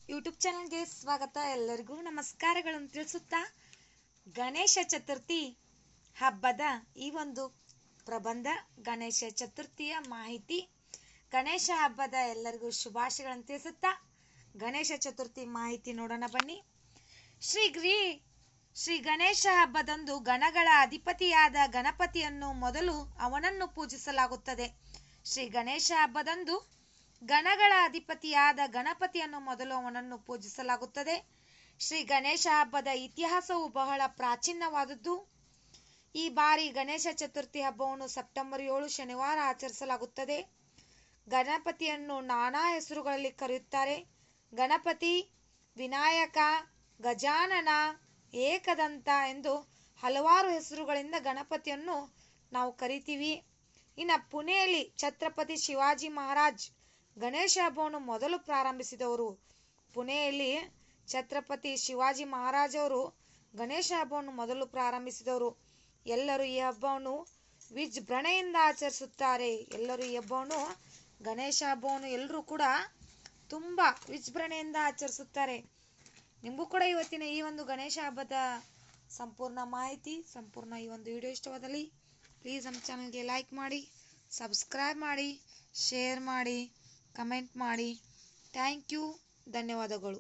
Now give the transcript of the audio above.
YouTube ಚಾನಲ್ಗೆ ಸ್ವಾಗತ. ಎಲ್ಲರಿಗೂ ನಮಸ್ಕಾರಗಳನ್ನು ತಿಳಿಸುತ್ತಾ ಗಣೇಶ ಚತುರ್ಥಿ ಹಬ್ಬದ ಈ ಒಂದು ಪ್ರಬಂಧ, ಗಣೇಶ ಚತುರ್ಥಿಯ ಮಾಹಿತಿ, ಗಣೇಶ ಹಬ್ಬದ ಎಲ್ಲರಿಗೂ ಶುಭಾಶಯಗಳನ್ನು ತಿಳಿಸುತ್ತಾ ಗಣೇಶ ಚತುರ್ಥಿ ಮಾಹಿತಿ ನೋಡೋಣ ಬನ್ನಿ. ಶ್ರೀ ಗಣೇಶ ಹಬ್ಬದಂದು ಗಣಗಳ ಅಧಿಪತಿಯಾದ ಗಣಪತಿಯನ್ನು ಮೊದಲು ಅವನನ್ನು ಪೂಜಿಸಲಾಗುತ್ತದೆ. ಶ್ರೀ ಗಣೇಶ ಹಬ್ಬದಂದು ಗಣಗಳ ಅಧಿಪತಿಯಾದ ಗಣಪತಿಯನ್ನು ಮೊದಲು ಅವನನ್ನು ಪೂಜಿಸಲಾಗುತ್ತದೆ. ಶ್ರೀ ಗಣೇಶ ಹಬ್ಬದ ಇತಿಹಾಸವು ಬಹಳ ಪ್ರಾಚೀನವಾದದ್ದು. ಈ ಬಾರಿ ಗಣೇಶ ಚತುರ್ಥಿ ಹಬ್ಬವನ್ನು ಸೆಪ್ಟೆಂಬರ್ 7 ಶನಿವಾರ ಆಚರಿಸಲಾಗುತ್ತದೆ. ಗಣಪತಿಯನ್ನು ನಾನಾ ಹೆಸರುಗಳಲ್ಲಿ ಕರೆಯುತ್ತಾರೆ. ಗಣಪತಿ, ವಿನಾಯಕ, ಗಜಾನನ, ಏಕದಂತ ಎಂದು ಹಲವಾರು ಹೆಸರುಗಳಿಂದ ಗಣಪತಿಯನ್ನು ನಾವು ಕರಿತೀವಿ. ಇನ್ನು ಪುಣೆಯಲ್ಲಿ ಛತ್ರಪತಿ ಶಿವಾಜಿ ಮಹಾರಾಜ್ ಗಣೇಶ ಹಬ್ಬವನ್ನು ಮೊದಲು ಪ್ರಾರಂಭಿಸಿದವರು. ಪುಣೆಯಲ್ಲಿ ಛತ್ರಪತಿ ಶಿವಾಜಿ ಮಹಾರಾಜ್ ಅವರು ಗಣೇಶ ಹಬ್ಬವನ್ನು ಮೊದಲು ಪ್ರಾರಂಭಿಸಿದವರು. ಎಲ್ಲರೂ ಈ ಹಬ್ಬವನ್ನು ವಿಜೃಂಭಣೆಯಿಂದ ಆಚರಿಸುತ್ತಾರೆ. ಗಣೇಶ ಹಬ್ಬವನ್ನು ಎಲ್ಲರೂ ಕೂಡ ತುಂಬ ವಿಜೃಂಭಣೆಯಿಂದ ಆಚರಿಸುತ್ತಾರೆ. ನಿಮಗೂ ಕೂಡ ಇವತ್ತಿನ ಈ ಒಂದು ಗಣೇಶ ಹಬ್ಬದ ಸಂಪೂರ್ಣ ಮಾಹಿತಿ, ಸಂಪೂರ್ಣ ಈ ಒಂದು ವಿಡಿಯೋ ಇಷ್ಟವಾದಲ್ಲಿ ಪ್ಲೀಸ್ ನಮ್ಮ ಚಾನಲ್ಗೆ ಲೈಕ್ ಮಾಡಿ, ಸಬ್ಸ್ಕ್ರೈಬ್ ಮಾಡಿ, ಶೇರ್ ಮಾಡಿ, ಕಮೆಂಟ್ ಮಾಡಿ. ಥ್ಯಾಂಕ್ ಯು, ಧನ್ಯವಾದಗಳು.